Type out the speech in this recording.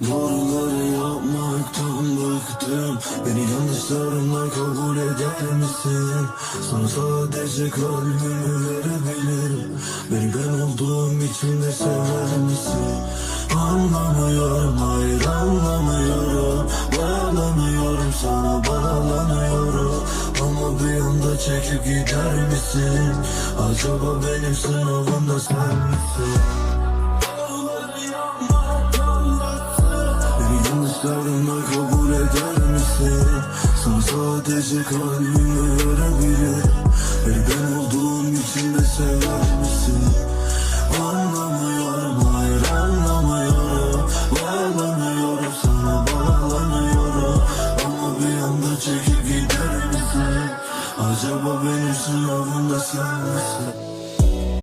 Doğruları yapmaktan bıktım. Beni yanlışlarımla kabul eder misin? Sana sadece kalbimi verebilirim. Beni ben olduğum için de sever misin? Anlamıyorum, hayır anlamıyorum. Bağlanıyorum sana, bağlanıyorum. Ama bir anda çekip gider misin? Acaba benim sınavımda sen misin? Yanlışlarımla kabul eder misin? Sana sadece kalbimi verebilirim. Beni ben olduğum için de sever.